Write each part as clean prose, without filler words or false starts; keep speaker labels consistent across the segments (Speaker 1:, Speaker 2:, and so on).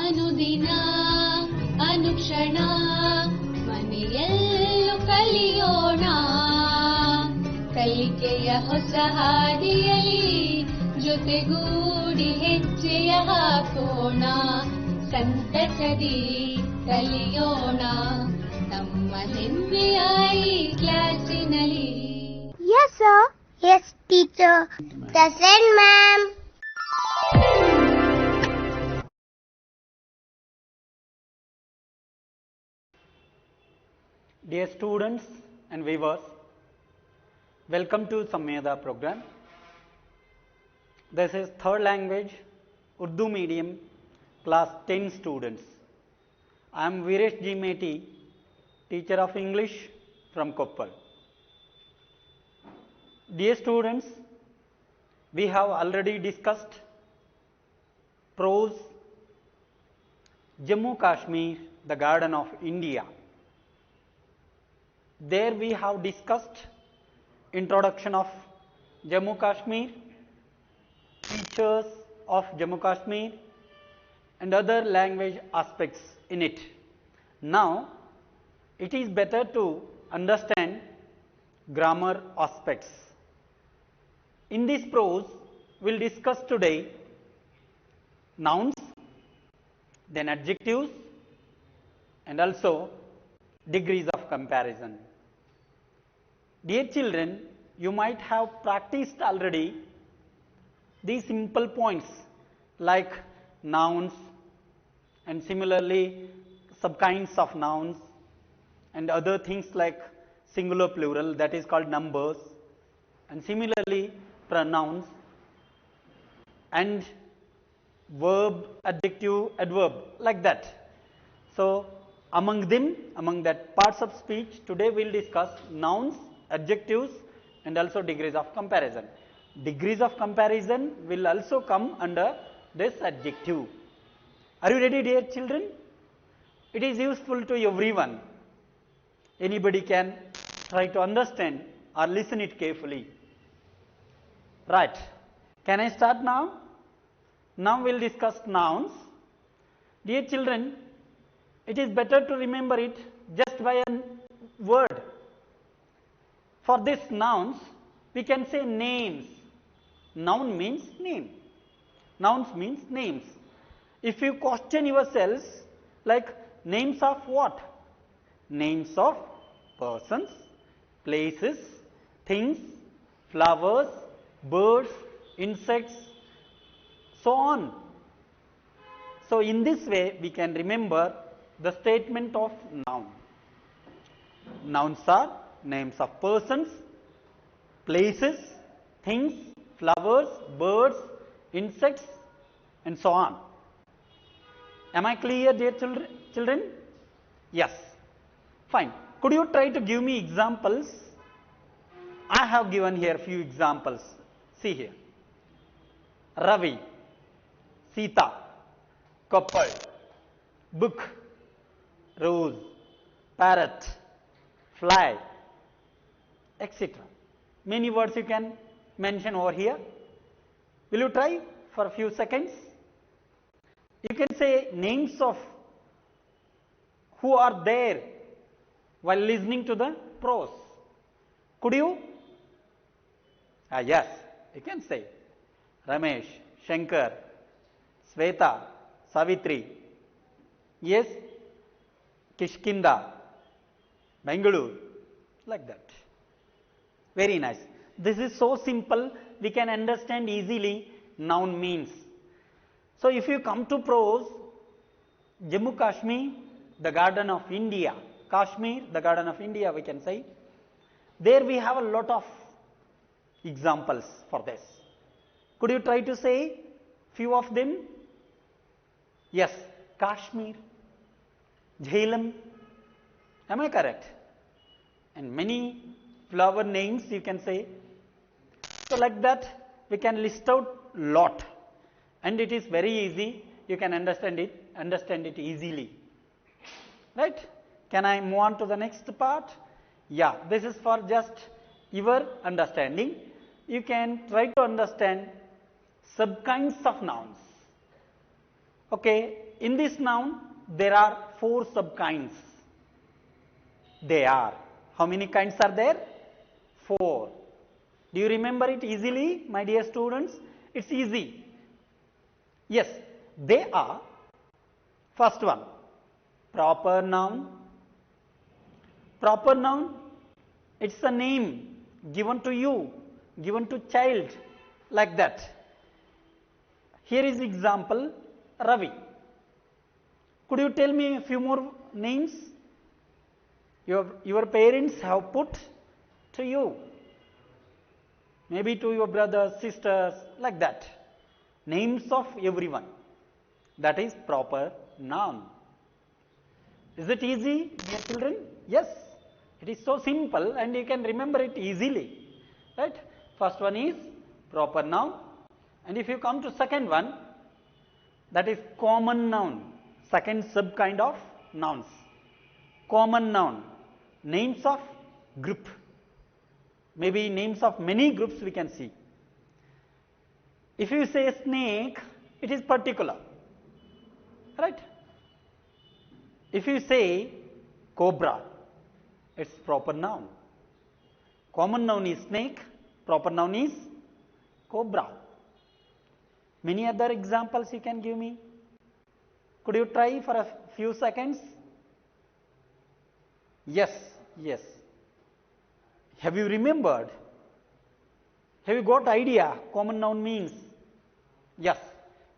Speaker 1: ಅನುದಿನ ಅನುಕ್ಷಣ ಮನೆಯಲ್ಲೂ ಕಲಿಯೋಣ ಕಲಿಕೆಯ ಹೊಸ ಹಾದಿಯಲ್ಲಿ ಜೊತೆಗೂಡಿ ಹೆಜ್ಜೆಯ ಹಾಕೋಣ ಸಂತಸದಿ ಕಲಿಯೋಣ ನಮ್ಮ ಹೆಮ್ಮೆಯ ಈ ಕ್ಲಾಸಿನಲ್ಲಿ.
Speaker 2: Yes, sir. Yes, teacher. Present, ma'am.
Speaker 3: Dear students and viewers, welcome to Samyada program. This is third language Urdu medium class 10 students. I am Viresh G. Meti, teacher of English from Koppal. Dear students, we have already discussed prose Jammu Kashmir, the garden of India. There we have discussed introduction of Jammu Kashmir, features of Jammu Kashmir and other language aspects in it. Now it is better to understand grammar aspects. In this prose we will discuss today nouns, then adjectives and also degrees of comparison. Dear children, you might have practiced already these simple points like nouns and similarly subkinds of nouns and other things like singular plural, that is called numbers, and similarly pronouns and verb, adjective, adverb, like that. So among that parts of speech, today we will discuss nouns, adjectives and also degrees of comparison. Degrees of comparison will also come under this adjective. Are you ready, dear children? It is useful to everyone. Anybody can try to understand or listen it carefully. Right. Can I start now? Now we will discuss nouns. Dear children, it is better to remember it just by a word. For this nouns, we can say names. Noun means name. Nouns means names. If you question yourselves, like names of what? Names of persons, places, things, flowers, birds, insects, so on. So in this way we can remember the statement of noun. Nouns are names of persons, places, things, flowers, birds, insects and so on. Am I clear, dear children? Yes. Fine. Could you try to give me examples? I have given here few examples. See here. Ravi, Sita, couple, book, rose, parrot, fly, etc. Many words you can mention over here. Will you try for a few seconds? You can say names of who are there while listening to the prose. Could you? Yes, you can say Ramesh, Shankar, Sweta, Savitri. Yes, Kishkinda, Bangalore, like that. Very nice. This is so simple, we can understand easily noun means. So if you come to prose, Jammu Kashmir, the garden of India. Kashmir, the garden of India, we can say. There we have a lot of examples for this. Could you try to say few of them? Yes, Kashmir, Jhelum. Am I correct? And many flower names you can say. So like that we can list out lot, and it is very easy. You can understand it easily. Right? Can I move on to the next part? Yeah, this is for just your understanding. You can try to understand subkinds of nouns. Okay, in this noun there are 4 subkinds. They are. How many kinds are there? 4. Do you remember it easily, my dear students? It's easy. Yes, they are. First one, proper noun. Proper noun, it's a name given to you, given to child, like that. Here is example, Ravi. Could you tell me a few more names your parents have put to you? Maybe to your brothers, sisters, like that. Names of everyone. That is proper noun. Is it easy, dear children? Yes. It is so simple and you can remember it easily. Right? First one is proper noun. And if you come to second one, that is common noun. Second sub kind of nouns. Common noun. Names of group. Maybe names of many groups we can see. If you say snake, it is particular. Right? If you say cobra, it's proper noun. Common noun is snake, proper noun is cobra. Many other examples you can give me? Could you try for a few seconds? Yes, yes. Have you remembered? Have you got idea common noun means? Yes,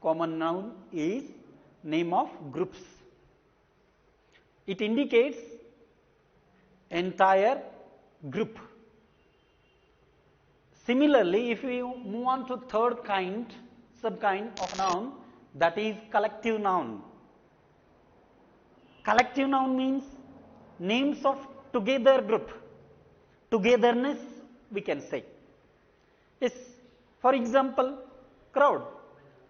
Speaker 3: common noun is name of groups. It indicates entire group. Similarly, if we move on to third kind, subkind of noun, that is collective noun. Collective noun means names of together group, togetherness we can say. Yes, for example, crowd,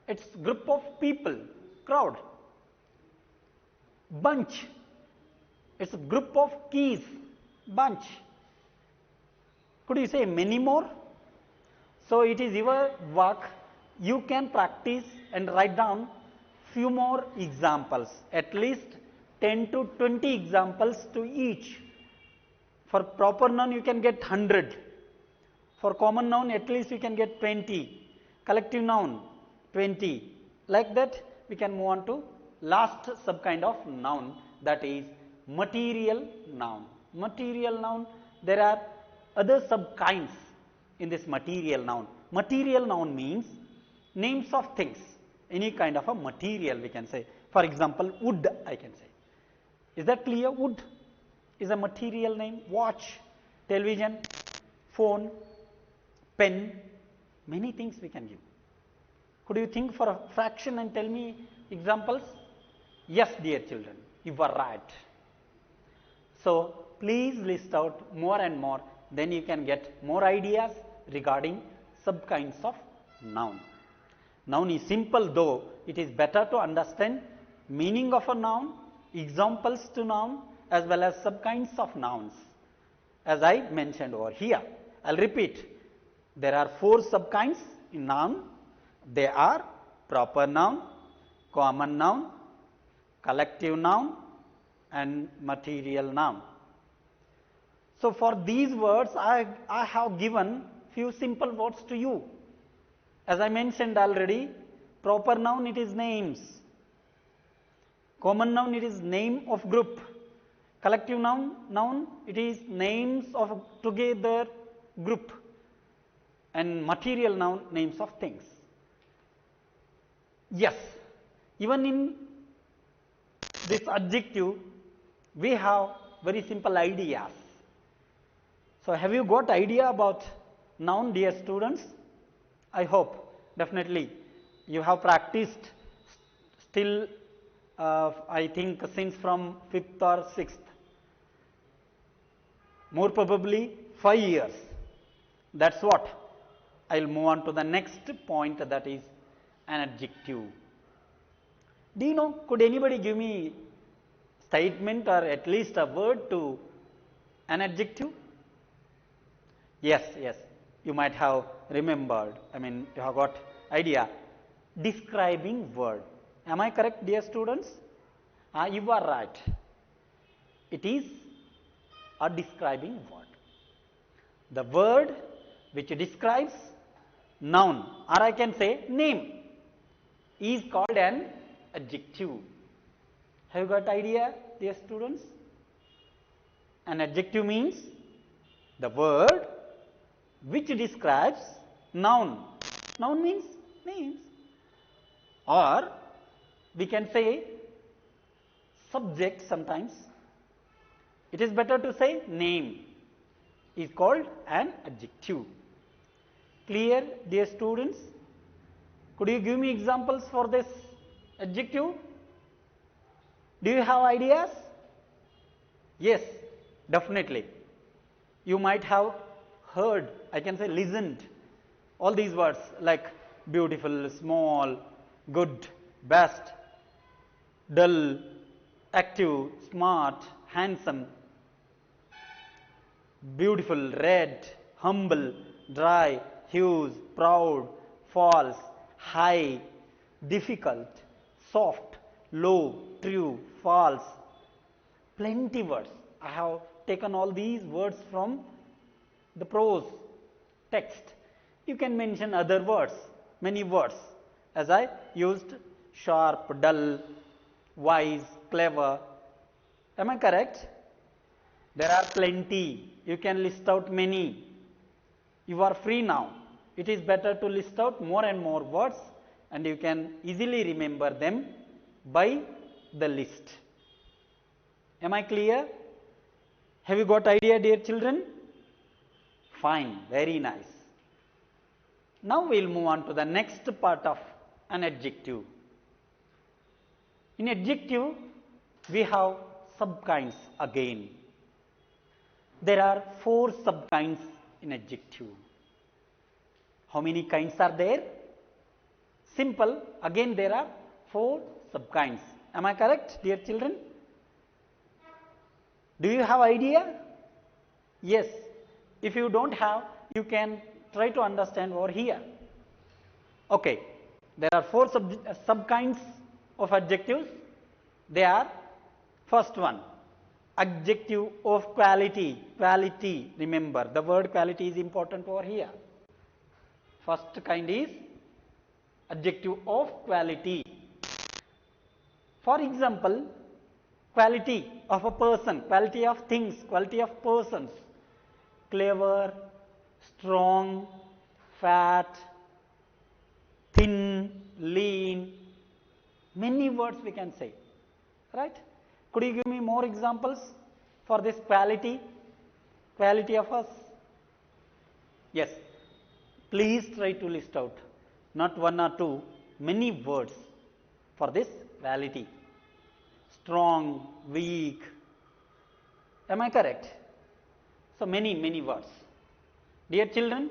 Speaker 3: it's group of people, crowd. Bunch, it's a group of keys, bunch. Could you say many more? So it is your work. You can practice and write down few more examples, at least 10 to 20 examples to each. For proper noun you can get 100. For common noun at least you can get 20. Collective noun 20. Like that we can move on to last subkind of noun, that is material noun. Material noun, there are other subkinds in this material noun. Material noun means names of things, any kind of a material we can say. For example, wood I can say. Is that clear? Wood is a material name. Watch, television, phone, pen, many things we can give. Could you think for a fraction and tell me examples? Yes, dear children, you are right. So please list out more and more, then you can get more ideas regarding subkinds of noun. Noun is simple, though it is better to understand meaning of a noun, examples to noun, as well as subkinds of nouns, as I mentioned over here. I'll repeat. There are 4 subkinds in noun. They are proper noun, common noun, collective noun, and material noun. So for these words, I have given few simple words to you. As I mentioned already, proper noun it is names. Common noun it is name of group. Collective noun it is names of together group. And material noun names of things. Yes, even in this adjective we have very simple ideas. So have you got idea about noun, dear students? I hope definitely you have practiced still I think since from 5th or 6th, more probably 5 years. That's what. I'll move on to the next point, that is an adjective. Do you know, could anybody give me statement or at least a word to an adjective? Yes, yes, you might have remembered. I mean, you have got idea. Describing word. Am I correct, dear students? You are right. It is a describing word. The word which describes noun, or I can say name, is called an adjective. Have you got idea, dear students? An adjective means the word which describes noun. Noun means names. Or we can say subject sometimes. It is better to say name is called an adjective. Clear, dear students? Could you give me examples for this adjective? Do you have ideas? Yes, definitely. You might have heard, I can say listened, all these words like beautiful, small, good, best, dull, active, smart, handsome, beautiful, red, humble, dry, huge, proud, false, high, difficult, soft, low, true, false. Plenty words. I have taken all these words from the prose text. You can mention other words, many words, as I used sharp, dull, wise, clever. Am I correct? There are plenty. You can list out many. You are free now. It is better to list out more and more words, and you can easily remember them by the list. Am I clear? Have you got idea, dear children? Fine, very nice. Now we will move on to the next part of an adjective. In adjective, we have subkinds again. There are 4 subkinds in adjective. How many kinds are there? Simple. Again, there are 4 subkinds. Am I correct, dear children? Do you have idea? Yes. If you don't have, you can try to understand over here. Okay. There are 4 subkinds of adjectives. They are, first one, adjective of quality. Quality, remember, the word quality is important over here. First kind is adjective of quality. For example, quality of a person, quality of things, quality of persons. Clever, strong, fat, thin, lean. Many words we can say. Right? Could you give me more examples for this quality? Quality of us? Yes. Please try to list out, not 1 or 2, many words for this quality. Strong, weak. Am I correct? So many words. Dear children,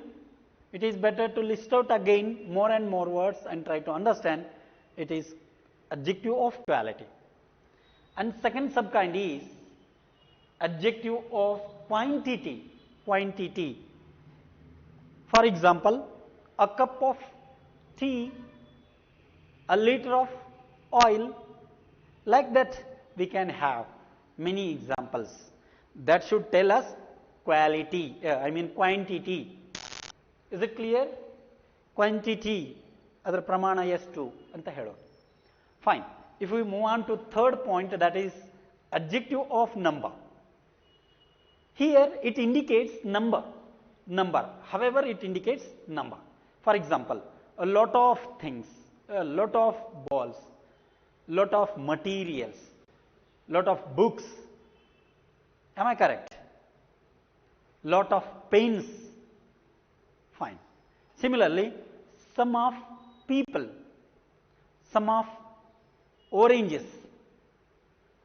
Speaker 3: it is better to list out again more and more words and try to understand. It is adjective of quality. And second subkind is adjective of quantity. Quantity. For example, a cup of tea, a liter of oil, like that we can have many examples. That should tell us quality, quantity. Is it clear? Quantity, adar pramana ಎಷ್ಟು ಅಂತ ಹೇಳೋದು. Fine. If we move on to third point, that is adjective of number. Here it indicates number. However, it indicates number. For example, a lot of things, a lot of balls, lot of materials, lot of books. Am I correct? Lot of pens. Fine. Similarly, some of people, some of oranges,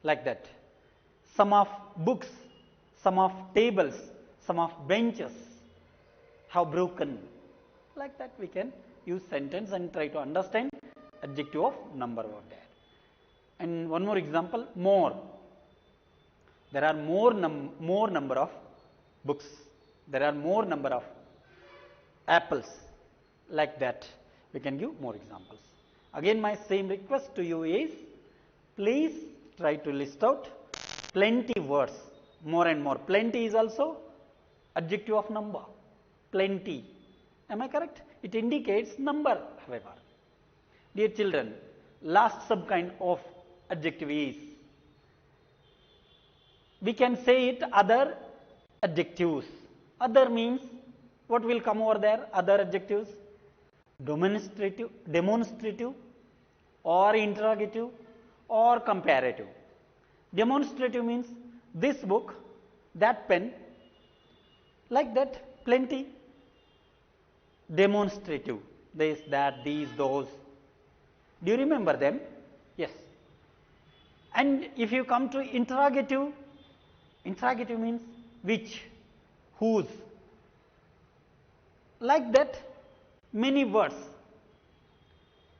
Speaker 3: like that. Some of books, some of tables, some of benches have broken. Like that we can use sentence and try to understand adjective of number over there. And one more example, more. There are more number of books. There are more number of apples. Like that we can give more examples. Again, my same request to you is, please try to list out plenty words, more and more. Plenty is also adjective of number. Plenty. Am I correct? It indicates number, however. Dear children, last subkind of adjective is, we can say it other adjectives. Other means, what will come over there? Other adjectives. Demonstrative or interrogative or comparative. Demonstrative means this book, that pen, like that, plenty. Demonstrative, this, that, these, those. Do you remember them? Yes. And if you come to interrogative, interrogative means which, whose. Like that, many words.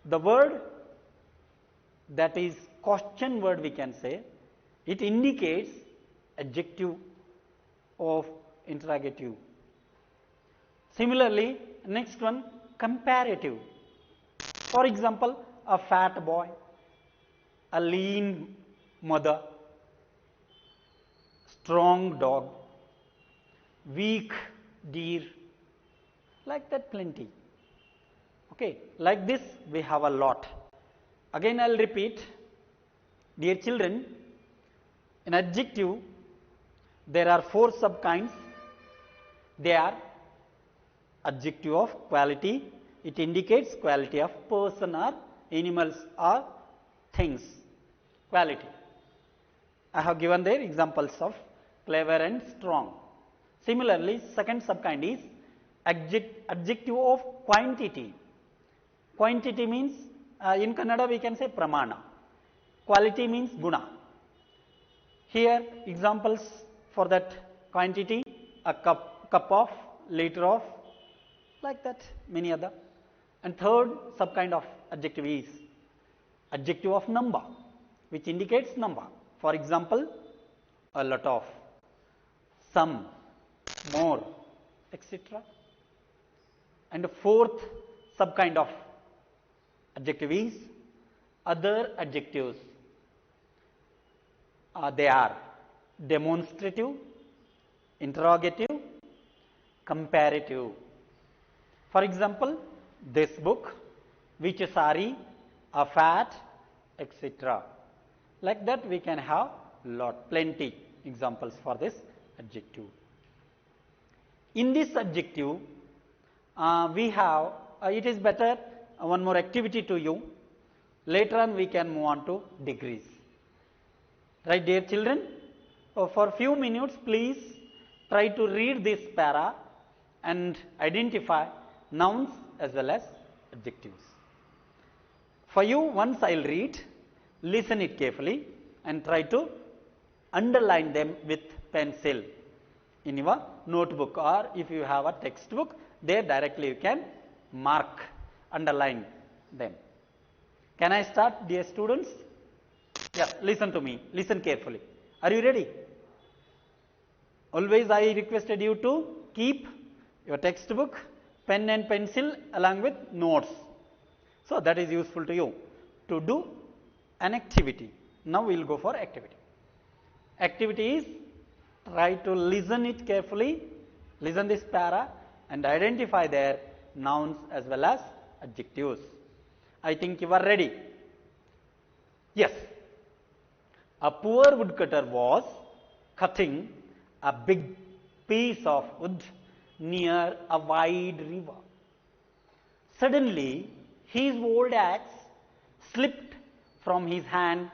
Speaker 3: The word that is question word, we can say, it indicates adjective of interrogative. Similarly, next one, comparative. For example, a fat boy, a lean mother, strong dog, weak deer, like that, plenty. Okay, like this we have a lot. Again I will repeat, dear children, in adjective there are 4 subkinds. They are adjective of quality, it indicates quality of person or animals or things. Quality. I have given there examples of clever and strong. Similarly, second subkind is adjective of quantity. Quantity means, in Kannada we can say pramana. Quality means guna. Here examples for that quantity, a cup of, liter of, like that, many other. And third subkind of adjective is adjective of number, which indicates number. For example, a lot of, some, more, etc. And the fourth subkind of adjective is other adjectives. They are demonstrative, interrogative, comparative. For example, this book, which sari, a fat, etc. Like that we can have lot, plenty examples for this adjective. In this adjective, we have, it is better, one more activity to you. Later on we can move on to degrees. Right, dear children? For few minutes please try to read this para and identify nouns as well as adjectives. For you, once I will read, listen it carefully and try to underline them with pencil in your notebook, or if you have a textbook, there directly you can mark, underline them. Can I start, dear students? Yeah, listen to me, listen carefully. Are you ready? Always I requested you to keep your textbook, pen and pencil along with notes. So that is useful to you to do an activity. Now we will go for activity. Activity is, try to listen it carefully, listen this para and identify their nouns as well as adjectives. I think you are ready. Yes. A poor woodcutter was cutting a big piece of wood near a wide river. Suddenly, his old axe slipped from his hand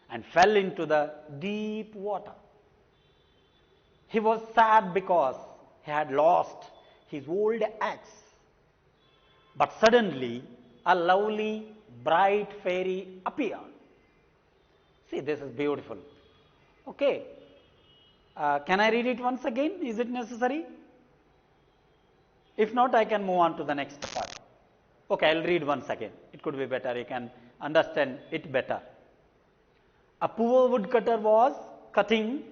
Speaker 3: and fell into the deep water. He was sad because he had lost his old axe. But suddenly, a lovely, bright fairy appeared. See, this is beautiful. Okay. Can I read it once again? Is it necessary? If not, I can move on to the next part. Okay, I will read once again. It could be better. You can understand it better. A poor woodcutter was cutting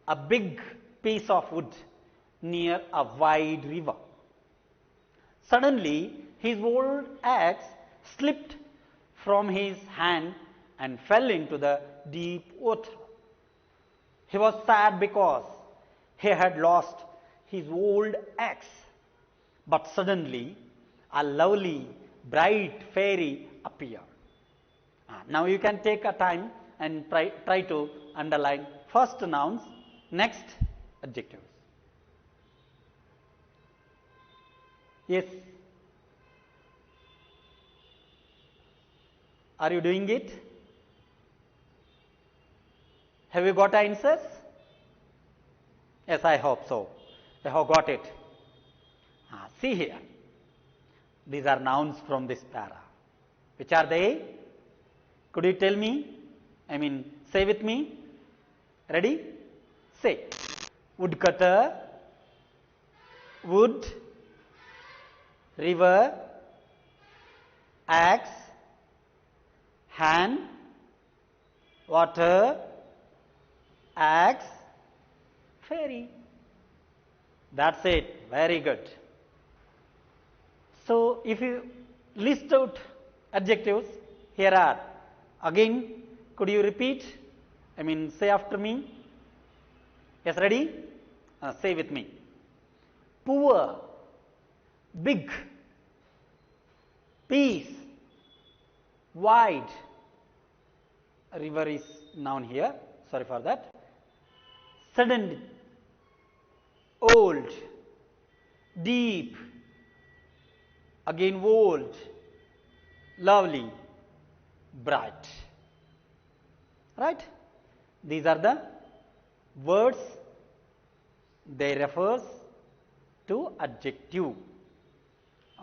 Speaker 3: a big piece of wood near a wide river. Suddenly, his old axe slipped from his hand and fell into the deep water. He was sad because he had lost his old axe. But suddenly a lovely, bright fairy appeared. Now you can take a time and try to underline first nouns, next adjectives. Yes. Are you doing it? Have you got answers? Yes, I hope so. I have got it. See here. These are nouns from this para. Which are they? Could you tell me? Say with me. Ready? Say. Woodcutter, wood, river, axe, hand, water, axe, fairy. That's it. Very good. So, if you list out adjectives, here are. Again, could you repeat? Say after me. Yes, ready? Say with me. Poor, big, peace, wide. River is noun here. Sorry for that. Sudden, old, deep, again old, lovely, bright. Right? These are the words. They refers to adjective.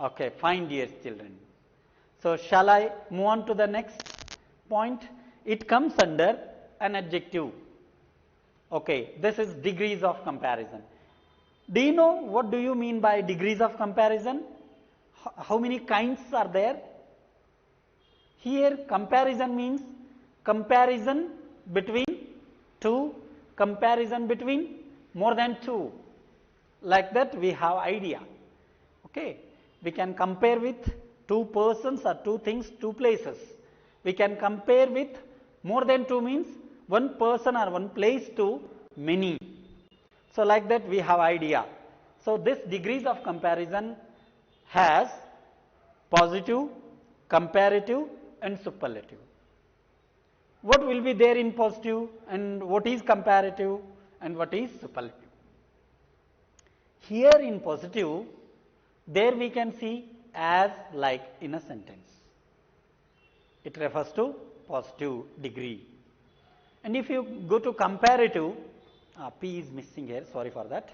Speaker 3: Okay, fine, dear children. So shall I move on to the next point? It comes under an adjective. Okay, this is degrees of comparison. Do you know what do you mean by degrees of comparison? How many kinds are there? Here comparison means comparison between two, comparison between more than two. Like that we have idea. Okay, we can compare with two persons or two things, two places. We can compare with more than two means one person or one place to many. So like that we have idea. So this degrees of comparison has positive, comparative and superlative. What will be there in positive and what is comparative and what is superlative? Here in positive, there we can see as, like in a sentence. It refers to positive degree. And if you go to comparative, P is missing here, sorry for that.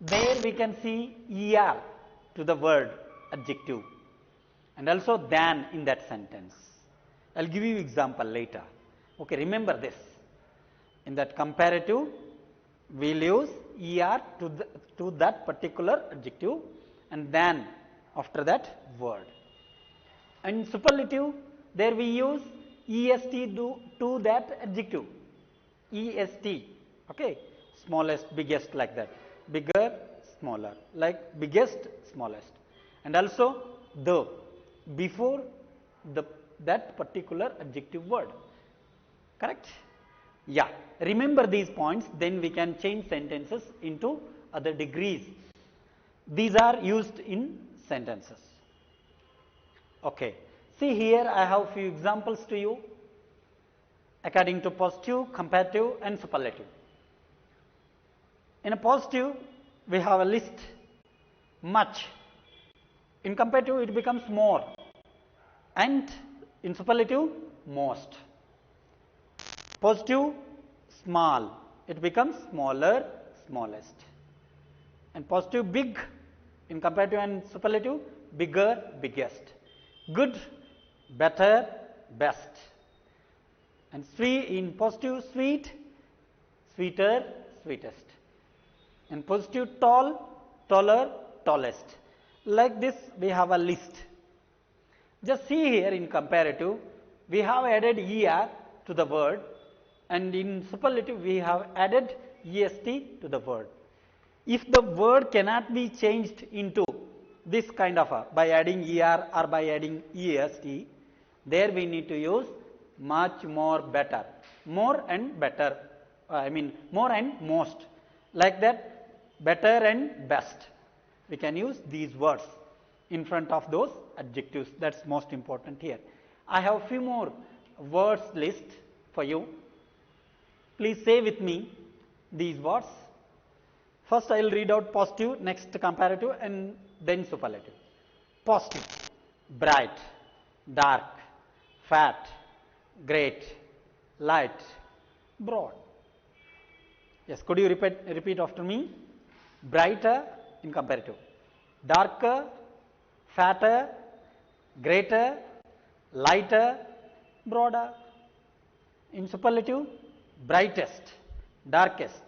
Speaker 3: There we can see ER to the word adjective and also than in that sentence. I will give you example later. Okay, remember this. In that comparative, we will use ER to that particular adjective and than after that word. And superlative, there we use EST to that adjective. EST, okay, smallest, biggest, like that. Bigger, smaller, like biggest, smallest. And also the, before that particular adjective word. Correct? Yeah. Remember these points, then we can change sentences into other degrees. These are used in sentences. Okay. See here, I have few examples to you according to positive, comparative and superlative. In a positive, we have a list, much. In comparative, it becomes more. And in superlative, most. Positive, small. It becomes smaller, smallest. And positive, big. In comparative and superlative, bigger, biggest. Good, better, best. And sweet, in positive, sweet, sweeter, sweetest. And positive, tall, taller, tallest. Like this, we have a list. Just see here in comparative, we have added ER to the word, and in superlative, we have added EST to the word. If the word cannot be changed into this kind of a, by adding er or by adding est, there we need to use much more better, more and better, more and most, like that, better and best. We can use these words in front of those adjectives. That's most important here. I have few more words list for you. Please say with me these words. First I will read out positive, next comparative, and then superlative. Positive: bright, dark, fat, great, light, broad. Yes, could you repeat after me? Brighter in comparative, darker, fatter, greater, lighter, broader. In superlative, brightest, darkest,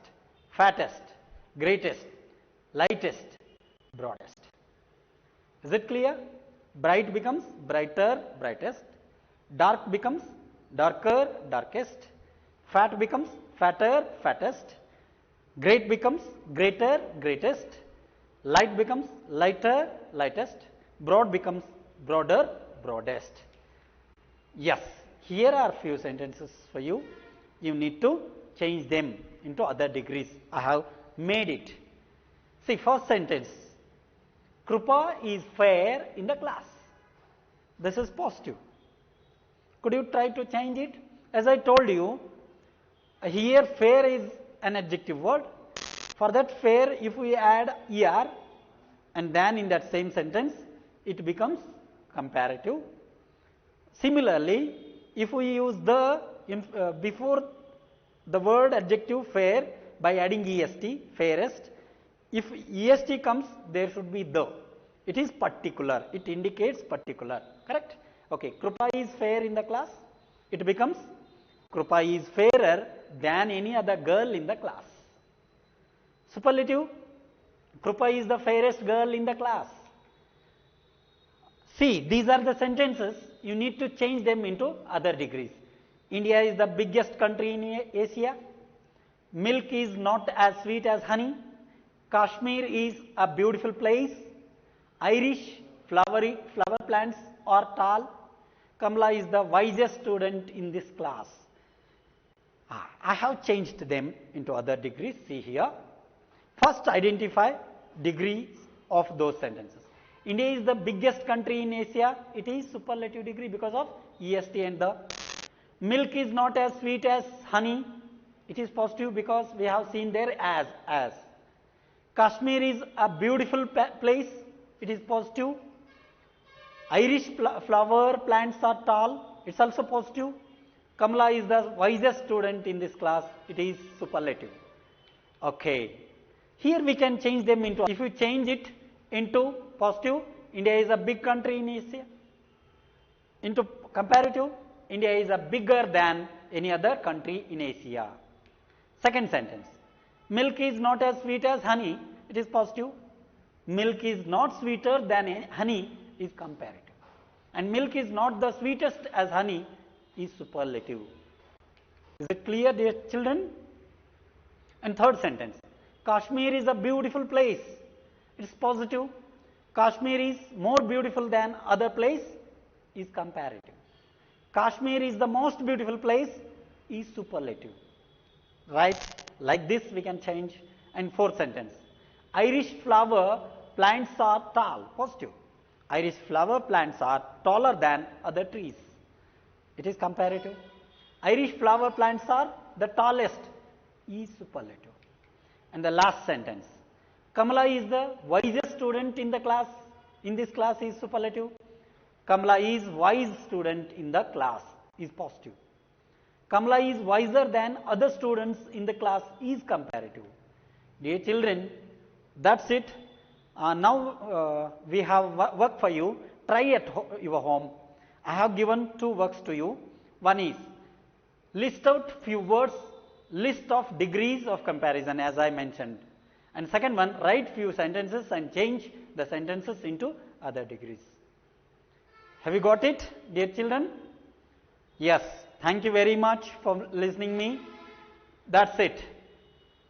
Speaker 3: fattest, greatest, lightest, broadest. Is it clear? Bright becomes brighter, brightest, dark becomes darker, darkest, fat becomes fatter, fattest, great becomes greater, greatest, light becomes lighter, lightest, broad becomes broader, broadest. Yes, here are few sentences for you. You need to change them into other degrees. I have made it. See, first sentence, Krupa is fair in the class. This is positive. Could you try to change it? As I told you, here fair is an adjective word. For that fair, if we add er, and then in that same sentence, it becomes comparative. Similarly, if we use the before the word adjective fair by adding est, fairest, if est comes, there should be the. It is particular. It indicates particular. Correct? Okay. Krupa is fair in the class. It becomes Krupa is fairer than any other girl in the class. Superlative, Krupa is the fairest girl in the class. See, these are the sentences. You need to change them into other degrees. India is the biggest country in Asia. Milk is not as sweet as honey. Kashmir is a beautiful place. Irish flower plants are tall. Kamala is the wisest student in this class. I have changed them into other degrees. See here. First, identify degrees of those sentences. India is the biggest country in Asia. It is superlative degree because of est and the. Milk is not as sweet as honey. It is positive because we have seen there as. Kashmir is a beautiful place. It is positive. Irish flower plants are tall. It's also positive. Kamala is the wisest student in this class. It is superlative. Okay. Here we can change them into, if you change it into positive, India is a big country in Asia. Into comparative, India is a bigger than any other country in Asia. Second sentence, milk is not as sweet as honey. It is positive. Milk is not sweeter than honey is comparative. And milk is not the sweetest as honey is superlative. Is it clear, dear children? And third sentence, Kashmir is a beautiful place. It's positive. Kashmir is more beautiful than other place is comparative. Kashmir is the most beautiful place is superlative. Right? Like this we can change. And fourth sentence, Irish flower plants are tall. Positive. Irish flower plants are taller than other trees. It is comparative. Irish flower plants are the tallest is superlative. And the last sentence, Kamala is the wisest student in the class. In this class is superlative. Kamala is wise student in the class is positive. Kamala is wiser than other students in the class is comparative. Dear children, that's it. Now we have work for you. Try at your home. I have given two works to you. One is list out few words, list of degrees of comparison as I mentioned. And second one, write few sentences and change the sentences into other degrees. Have you got it, dear children? Yes. Thank you very much for listening me. That's it.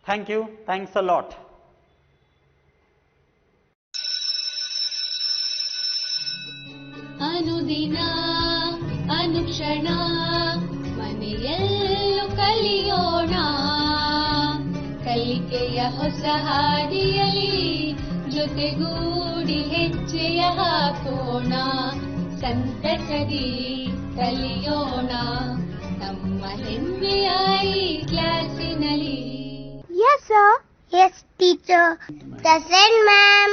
Speaker 3: Thank you. Thanks a lot.
Speaker 1: ಅನುದಿನ ಅನುಕ್ಷಣ ಮನೆಯಲ್ಲೂ ಕಲಿಯೋಣ ಕಲಿಕೆಯ ಹೊಸ ಹಾದಿಯಲ್ಲಿ ಜೊತೆಗೂಡಿ ಹೆಜ್ಜೆಯ ಹಾಕೋಣ ಸಂತಸದಿ ಕಲಿಯೋಣ ನಮ್ಮ ಹೆಮ್ಮೆಯ ಈ ಕ್ಲಾಸಿನಲ್ಲಿ.
Speaker 2: Yes, sir. Yes, teacher. Present, ma'am.